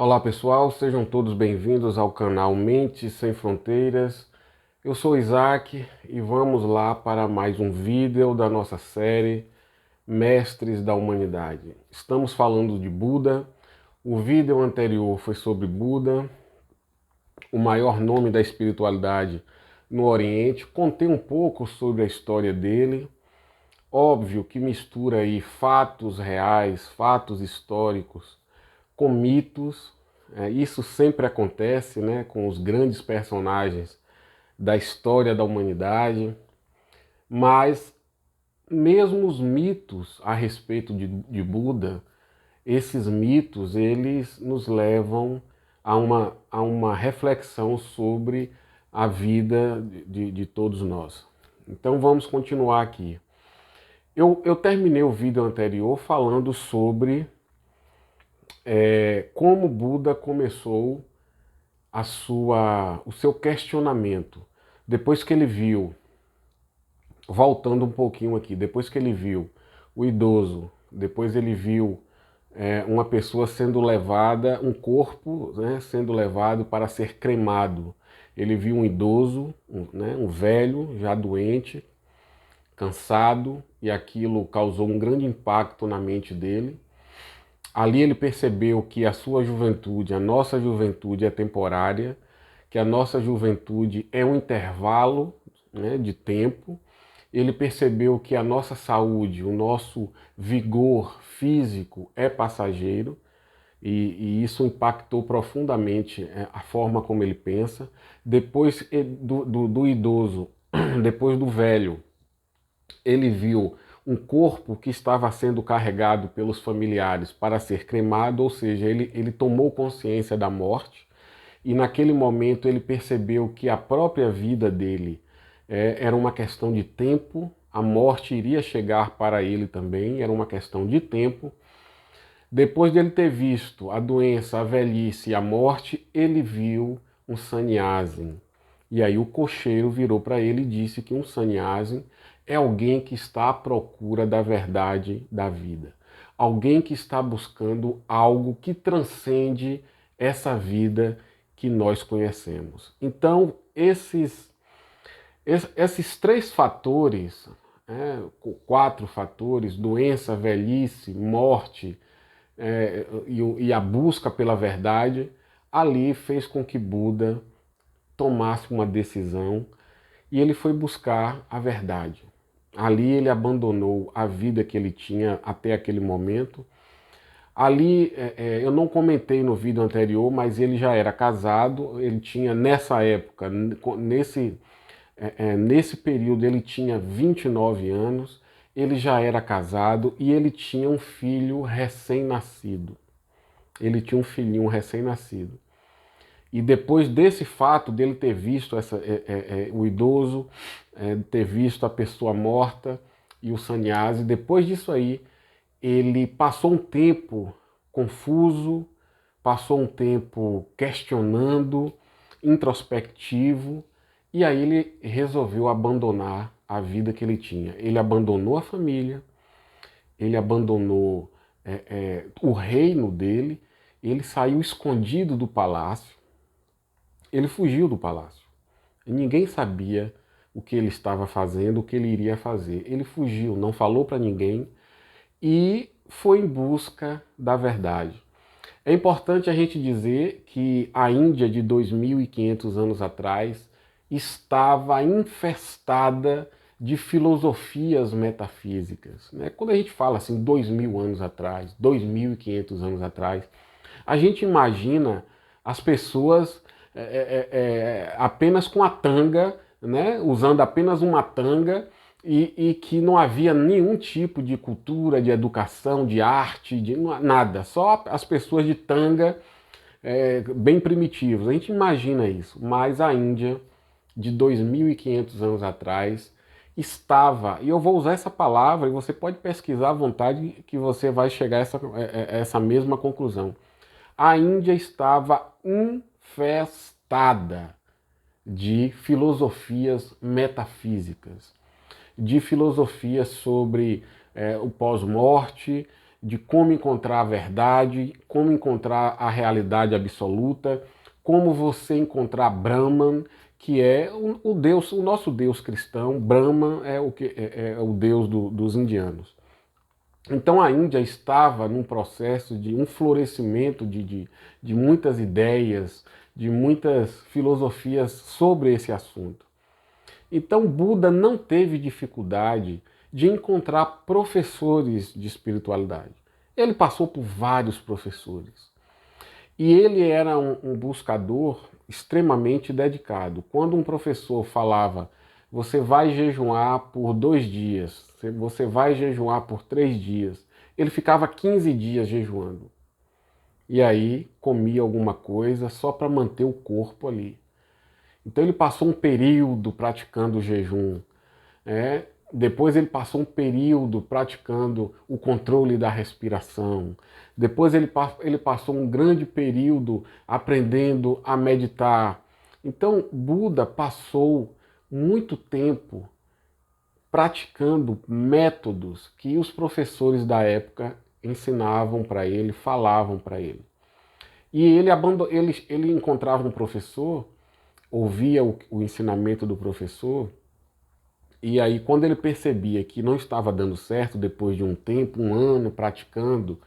Olá pessoal, sejam todos bem-vindos ao canal Mentes Sem Fronteiras. Eu sou Isaac e vamos lá para mais um vídeo da nossa série Mestres da Humanidade. Estamos falando de Buda. O vídeo anterior foi sobre Buda, o maior nome da espiritualidade no Oriente. Contei um pouco sobre a história dele. Óbvio que mistura aí fatos reais, fatos históricos com mitos. Isso sempre acontece, né, com os grandes personagens da história da humanidade, mas mesmo os mitos a respeito de Buda, esses mitos, eles nos levam a uma reflexão sobre a vida de todos nós. Então vamos continuar aqui. Eu terminei o vídeo anterior falando sobre como Buda começou o seu questionamento. Depois que ele viu, voltando um pouquinho aqui, depois que ele viu o idoso, depois ele viu uma pessoa sendo levada, um corpo, né, sendo levado para ser cremado. Ele viu um idoso, um velho, já doente, cansado, e aquilo causou um grande impacto na mente dele. Ali ele percebeu que a sua juventude, a nossa juventude é temporária, que a nossa juventude é um intervalo, né, de tempo. Ele percebeu que a nossa saúde, o nosso vigor físico é passageiro, e isso impactou profundamente a forma como ele pensa. Depois do idoso, depois do velho, ele viu um corpo que estava sendo carregado pelos familiares para ser cremado, ou seja, ele tomou consciência da morte, e naquele momento ele percebeu que a própria vida dele era uma questão de tempo, a morte iria chegar para ele também, era uma questão de tempo. Depois de ele ter visto a doença, a velhice e a morte, ele viu um sannyasi. E aí o cocheiro virou para ele e disse que um sannyasi é alguém que está à procura da verdade da vida. Alguém que está buscando algo que transcende essa vida que nós conhecemos. Então, esses três fatores, quatro fatores, doença, velhice, morte, e a busca pela verdade, ali fez com que Buda tomasse uma decisão e ele foi buscar a verdade. Ali ele abandonou a vida que ele tinha até aquele momento. Ali, eu não comentei no vídeo anterior, mas ele já era casado, ele tinha nessa época, nesse período ele tinha 29 anos, ele já era casado e ele tinha um filho recém-nascido. Ele tinha um filhinho recém-nascido. E depois desse fato dele ter visto o idoso, ter visto a pessoa morta e o sannyasi, depois disso aí, ele passou um tempo confuso, passou um tempo questionando, introspectivo, e aí ele resolveu abandonar a vida que ele tinha. Ele abandonou a família, ele abandonou o reino dele, ele saiu escondido do palácio, ele fugiu do palácio. E ninguém sabia o que ele estava fazendo, o que ele iria fazer. Ele fugiu, não falou para ninguém e foi em busca da verdade. É importante a gente dizer que a Índia de 2.500 anos atrás estava infestada de filosofias metafísicas, né? Quando a gente fala assim 2.000 anos atrás, 2.500 anos atrás, a gente imagina as pessoas apenas com a tanga, né? Usando apenas uma tanga, e que não havia nenhum tipo de cultura, de educação, de arte, de nada, só as pessoas de tanga, bem primitivos. A gente imagina isso, mas a Índia de 2.500 anos atrás estava, e eu vou usar essa palavra e você pode pesquisar à vontade que você vai chegar a essa mesma conclusão. A Índia estava infestada de filosofias metafísicas, de filosofias sobre o pós-morte, de como encontrar a verdade, como encontrar a realidade absoluta, como você encontrar Brahman, que é o Deus, o nosso Deus cristão. Brahman é o Deus dos indianos. Então a Índia estava num processo de um florescimento de muitas ideias, de muitas filosofias sobre esse assunto. Então Buda não teve dificuldade de encontrar professores de espiritualidade. Ele passou por vários professores. E ele era um buscador extremamente dedicado. Quando um professor falava, você vai jejuar por 2 dias, você vai jejuar por 3 dias, ele ficava 15 dias jejuando. E aí comia alguma coisa só para manter o corpo ali. Então ele passou um período praticando o jejum. Depois ele passou um período praticando o controle da respiração. Depois ele passou um grande período aprendendo a meditar. Então Buda passou muito tempo praticando métodos que os professores da época ensinavam para ele, falavam para ele. E ele encontrava um professor, ouvia o ensinamento do professor, e aí quando ele percebia que não estava dando certo, depois de um tempo, 1 ano praticando,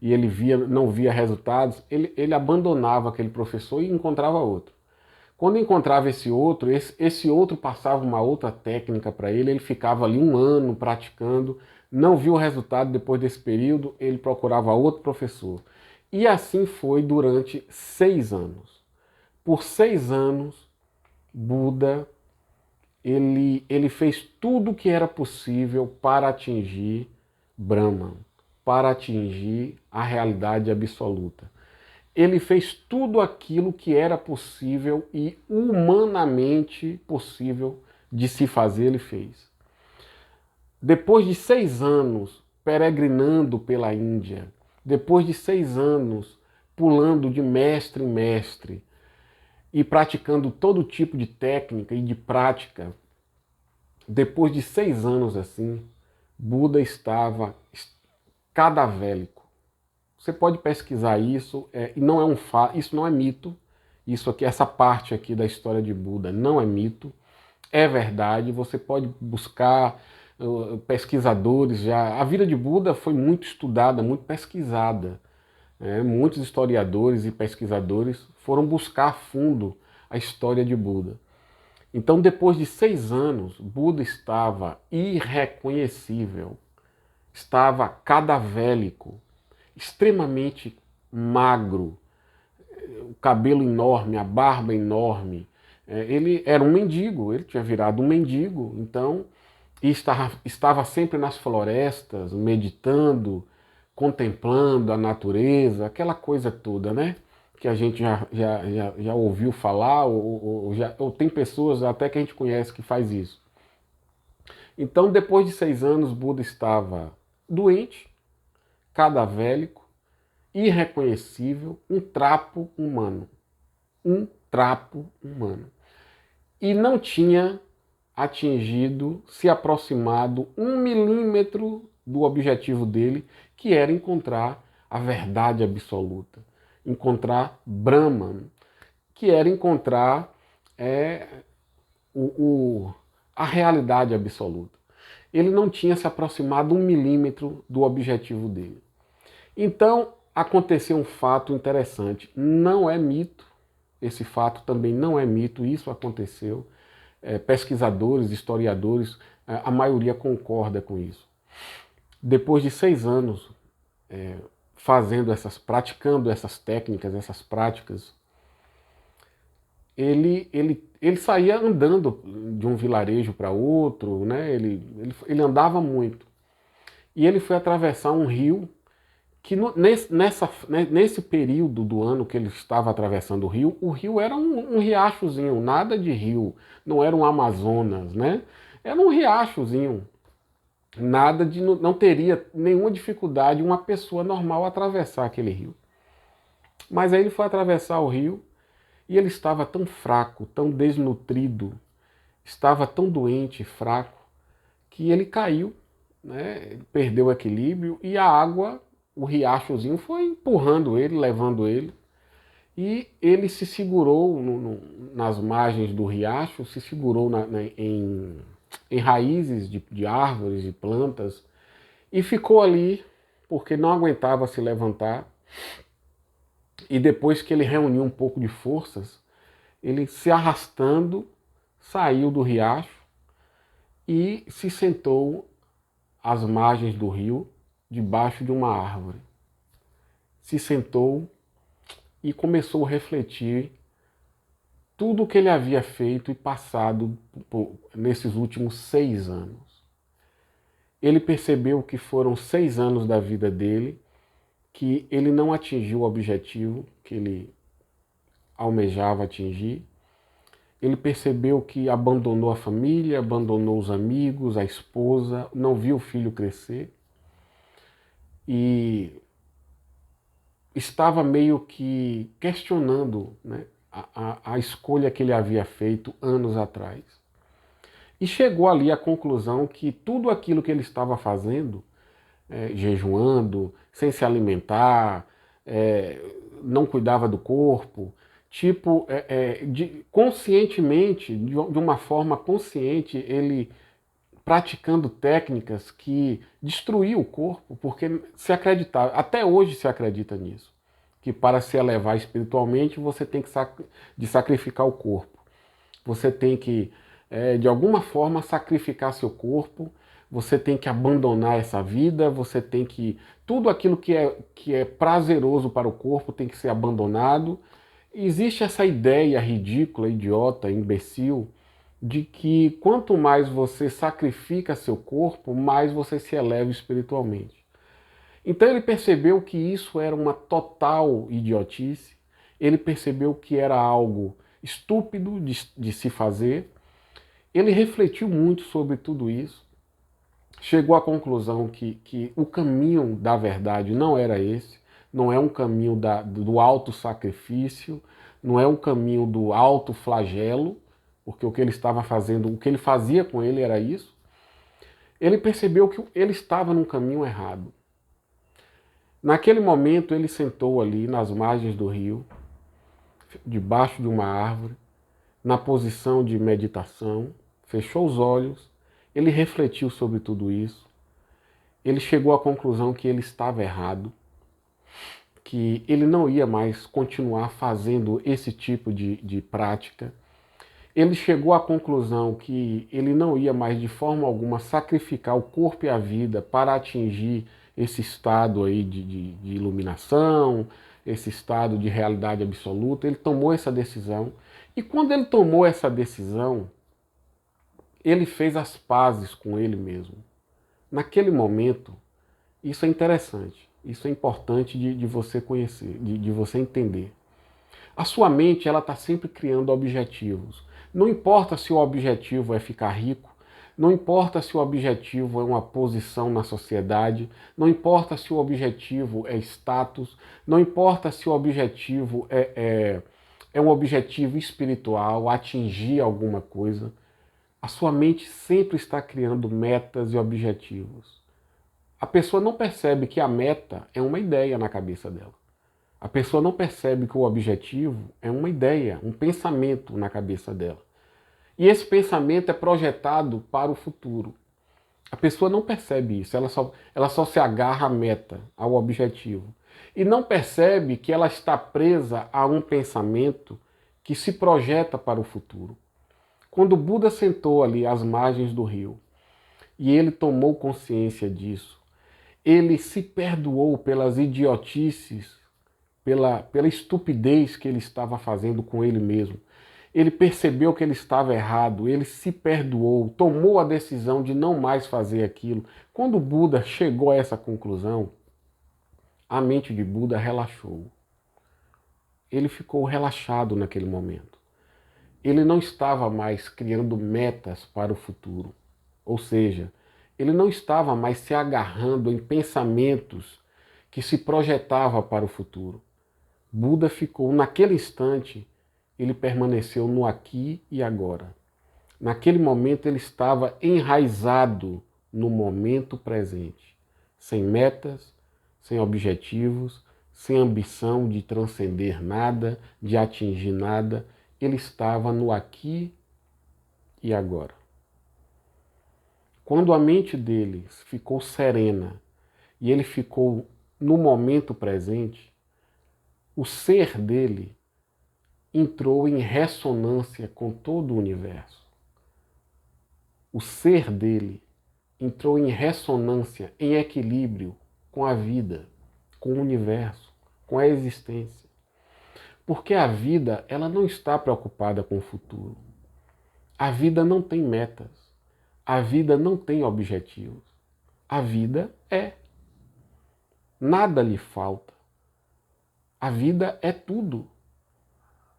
e ele não via resultados, ele abandonava aquele professor e encontrava outro. Quando encontrava esse outro passava uma outra técnica para ele, ele ficava ali 1 ano praticando, não viu o resultado depois desse período, ele procurava outro professor. E assim foi durante 6 anos. Por 6 anos, Buda ele fez tudo o que era possível para atingir Brahman, para atingir a realidade absoluta. Ele fez tudo aquilo que era possível e humanamente possível de se fazer, ele fez. Depois de 6 anos peregrinando pela Índia, depois de 6 anos pulando de mestre em mestre e praticando todo tipo de técnica e de prática, depois de 6 anos assim, Buda estava cadavélico. Você pode pesquisar isso, e não é um fato, isso não é mito. Isso aqui, essa parte aqui da história de Buda não é mito, é verdade. Você pode buscar pesquisadores já. A vida de Buda foi muito estudada, muito pesquisada. Muitos historiadores e pesquisadores foram buscar a fundo a história de Buda. Então, depois de 6 anos, Buda estava irreconhecível, estava cadavélico, extremamente magro, o cabelo enorme, a barba enorme. Ele era um mendigo, ele tinha virado um mendigo, então, e estava sempre nas florestas, meditando, contemplando a natureza, aquela coisa toda, né? Que a gente já ouviu falar, ou tem pessoas até que a gente conhece que faz isso. Então, depois de 6 anos, Buda estava doente, cadavélico, irreconhecível, um trapo humano. Um trapo humano. E não tinha atingido, se aproximado 1 milímetro do objetivo dele, que era encontrar a verdade absoluta, encontrar Brahman, que era encontrar a realidade absoluta. Ele não tinha se aproximado 1 milímetro do objetivo dele. Então, aconteceu um fato interessante. Não é mito, esse fato também não é mito, isso aconteceu. Pesquisadores, historiadores, a maioria concorda com isso. Depois de 6 anos praticando essas técnicas, essas práticas, ele saía andando de um vilarejo para outro, né? Ele andava muito. E ele foi atravessar um rio que nesse período do ano que ele estava atravessando o rio era um riachozinho, nada de rio, não era um Amazonas, né? Era um riachozinho, nada de, não teria nenhuma dificuldade uma pessoa normal atravessar aquele rio. Mas aí ele foi atravessar o rio e ele estava tão fraco, tão desnutrido, estava tão doente, fraco, que ele caiu, né? Perdeu o equilíbrio e a água o riachozinho foi empurrando ele, levando ele, e ele se segurou nas margens do riacho, se segurou em raízes de árvores, de plantas, e ficou ali porque não aguentava se levantar. E depois que ele reuniu um pouco de forças, ele se arrastando, saiu do riacho e se sentou às margens do rio, debaixo de uma árvore. Se sentou e começou a refletir tudo o que ele havia feito e passado nesses últimos 6 anos. Ele percebeu que foram 6 anos da vida dele que ele não atingiu o objetivo que ele almejava atingir. Ele percebeu que abandonou a família, abandonou os amigos, a esposa, não viu o filho crescer e estava meio que questionando, né, a escolha que ele havia feito anos atrás. E chegou ali à conclusão que tudo aquilo que ele estava fazendo, jejuando, sem se alimentar, não cuidava do corpo, conscientemente, de uma forma consciente, ele praticando técnicas que destruíam o corpo, porque se acreditava, até hoje se acredita nisso, que para se elevar espiritualmente você tem que sacrificar o corpo. Você tem que, de alguma forma, sacrificar seu corpo, você tem que abandonar essa vida, você tem que... Tudo aquilo que é prazeroso para o corpo tem que ser abandonado. Existe essa ideia ridícula, idiota, imbecil, de que quanto mais você sacrifica seu corpo, mais você se eleva espiritualmente. Então ele percebeu que isso era uma total idiotice, ele percebeu que era algo estúpido de se fazer, ele refletiu muito sobre tudo isso, chegou à conclusão que o caminho da verdade não era esse, não é um caminho do auto-sacrifício, não é um caminho do auto-flagelo, porque o que ele estava fazendo, o que ele fazia com ele era isso. Ele percebeu que ele estava num caminho errado. Naquele momento ele sentou ali nas margens do rio, debaixo de uma árvore, na posição de meditação, fechou os olhos, ele refletiu sobre tudo isso, ele chegou à conclusão que ele estava errado, que ele não ia mais continuar fazendo esse tipo de prática. Ele chegou à conclusão que ele não ia mais de forma alguma sacrificar o corpo e a vida para atingir esse estado aí de iluminação, esse estado de realidade absoluta. Ele tomou essa decisão. E quando ele tomou essa decisão, ele fez as pazes com ele mesmo. Naquele momento, isso é interessante, isso é importante de você conhecer, de você entender. A sua mente, ela está sempre criando objetivos. Não importa se o objetivo é ficar rico, não importa se o objetivo é uma posição na sociedade, não importa se o objetivo é status, não importa se o objetivo é um objetivo espiritual, atingir alguma coisa. A sua mente sempre está criando metas e objetivos. A pessoa não percebe que a meta é uma ideia na cabeça dela. A pessoa não percebe que o objetivo é uma ideia, um pensamento na cabeça dela. E esse pensamento é projetado para o futuro. A pessoa não percebe isso, ela só se agarra à meta, ao objetivo. E não percebe que ela está presa a um pensamento que se projeta para o futuro. Quando o Buda sentou ali às margens do rio e ele tomou consciência disso, ele se perdoou pelas idiotices, pela estupidez que ele estava fazendo com ele mesmo. Ele percebeu que ele estava errado, ele se perdoou, tomou a decisão de não mais fazer aquilo. Quando o Buda chegou a essa conclusão, a mente de Buda relaxou. Ele ficou relaxado naquele momento. Ele não estava mais criando metas para o futuro. Ou seja, ele não estava mais se agarrando em pensamentos que se projetavam para o futuro. Buda ficou, naquele instante, ele permaneceu no aqui e agora. Naquele momento ele estava enraizado no momento presente, sem metas, sem objetivos, sem ambição de transcender nada, de atingir nada. Ele estava no aqui e agora. Quando a mente dele ficou serena e ele ficou no momento presente, o ser dele entrou em ressonância com todo o universo. O ser dele entrou em ressonância, em equilíbrio com a vida, com o universo, com a existência. Porque a vida, ela não está preocupada com o futuro. A vida não tem metas. A vida não tem objetivos. A vida é. Nada lhe falta. A vida é tudo.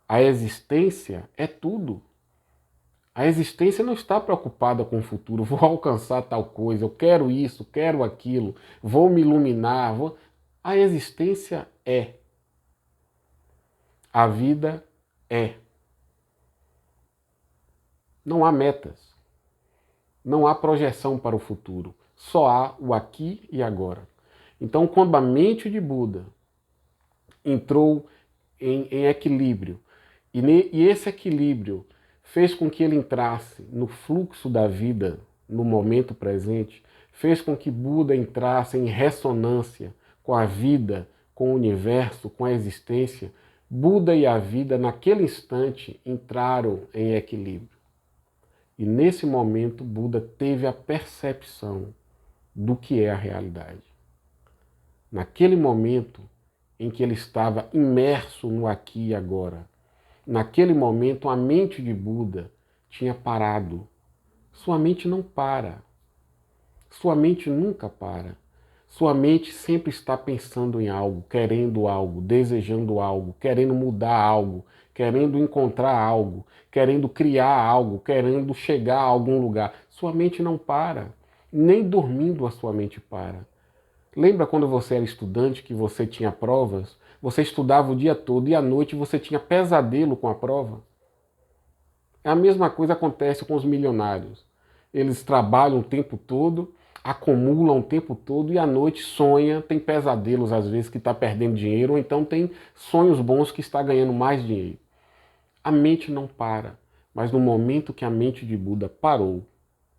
A existência é tudo. A existência não está preocupada com o futuro. Vou alcançar tal coisa, eu quero isso, quero aquilo, vou me iluminar. A existência é. A vida é. Não há metas. Não há projeção para o futuro. Só há o aqui e agora. Então, quando a mente de Buda entrou em equilíbrio, e esse equilíbrio fez com que ele entrasse no fluxo da vida, no momento presente, fez com que Buda entrasse em ressonância com a vida, com o universo, com a existência. Buda e a vida, naquele instante, entraram em equilíbrio. E nesse momento, Buda teve a percepção do que é a realidade. Naquele momento em que ele estava imerso no aqui e agora, naquele momento a mente de Buda tinha parado. Sua mente não para. Sua mente nunca para. Sua mente sempre está pensando em algo, querendo algo, desejando algo, querendo mudar algo, querendo encontrar algo, querendo criar algo, querendo chegar a algum lugar. Sua mente não para. Nem dormindo a sua mente para. Lembra quando você era estudante que você tinha provas? Você estudava o dia todo e à noite você tinha pesadelo com a prova? A mesma coisa acontece com os milionários. Eles trabalham o tempo todo, acumulam o tempo todo e à noite sonha, tem pesadelos às vezes que está perdendo dinheiro, ou então tem sonhos bons que está ganhando mais dinheiro. A mente não para, mas no momento que a mente de Buda parou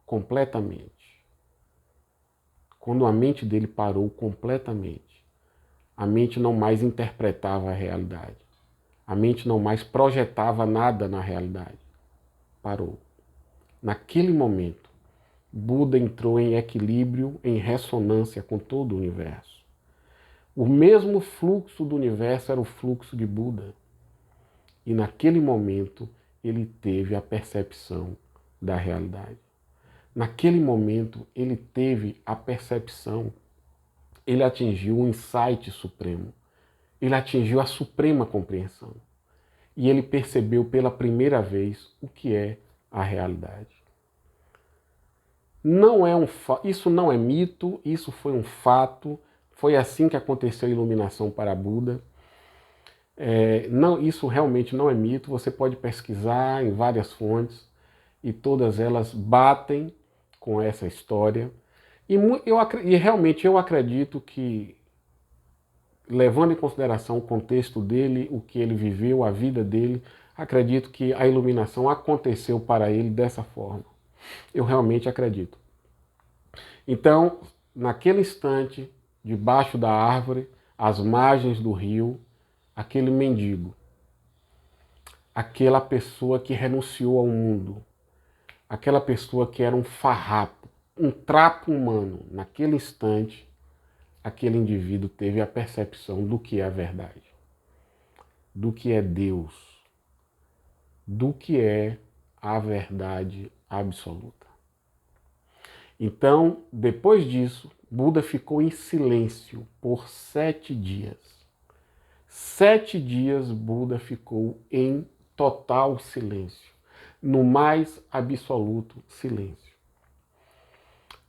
completamente, quando a mente dele parou completamente, a mente não mais interpretava a realidade. A mente não mais projetava nada na realidade. Parou. Naquele momento, Buda entrou em equilíbrio, em ressonância com todo o universo. O mesmo fluxo do universo era o fluxo de Buda. E naquele momento, ele teve a percepção da realidade. Naquele momento, ele teve a percepção, ele atingiu o insight supremo, ele atingiu a suprema compreensão. E ele percebeu pela primeira vez o que é a realidade. Isso não é mito, isso foi um fato, foi assim que aconteceu a iluminação para Buda. Isso realmente não é mito, você pode pesquisar em várias fontes e todas elas batem com essa história. E realmente eu acredito que, levando em consideração o contexto dele, o que ele viveu, a vida dele, acredito que a iluminação aconteceu para ele dessa forma. Eu realmente acredito. Então, naquele instante, debaixo da árvore, às margens do rio, aquele mendigo, aquela pessoa que renunciou ao mundo, aquela pessoa que era um farrapo, um trapo humano, naquele instante, aquele indivíduo teve a percepção do que é a verdade, do que é Deus, do que é a verdade absoluta. Então, depois disso, Buda ficou em silêncio por 7 dias. 7 dias Buda ficou em total silêncio, no mais absoluto silêncio.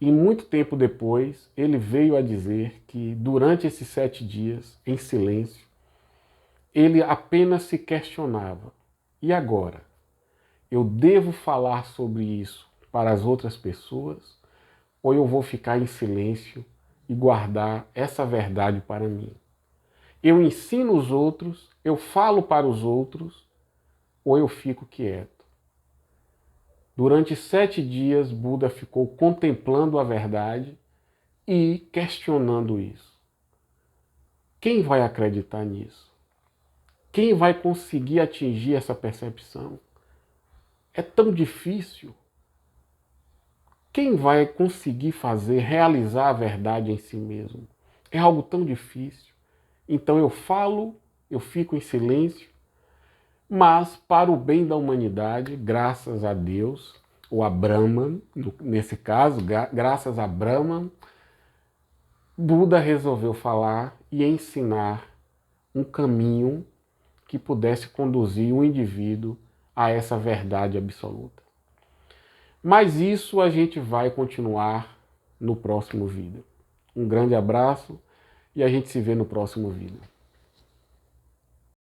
E muito tempo depois, ele veio a dizer que durante esses 7 dias, em silêncio, ele apenas se questionava: e agora? Eu devo falar sobre isso para as outras pessoas? Ou eu vou ficar em silêncio e guardar essa verdade para mim? Eu ensino os outros, eu falo para os outros, ou eu fico quieto? Durante 7 dias, Buda ficou contemplando a verdade e questionando isso. Quem vai acreditar nisso? Quem vai conseguir atingir essa percepção? É tão difícil. Quem vai conseguir realizar a verdade em si mesmo? É algo tão difícil. Então eu falo, eu fico em silêncio, mas para o bem da humanidade, graças a Deus, ou a Brahman, nesse caso, graças a Brahman, Buda resolveu falar e ensinar um caminho que pudesse conduzir o indivíduo a essa verdade absoluta. Mas isso a gente vai continuar no próximo vídeo. Um grande abraço e a gente se vê no próximo vídeo.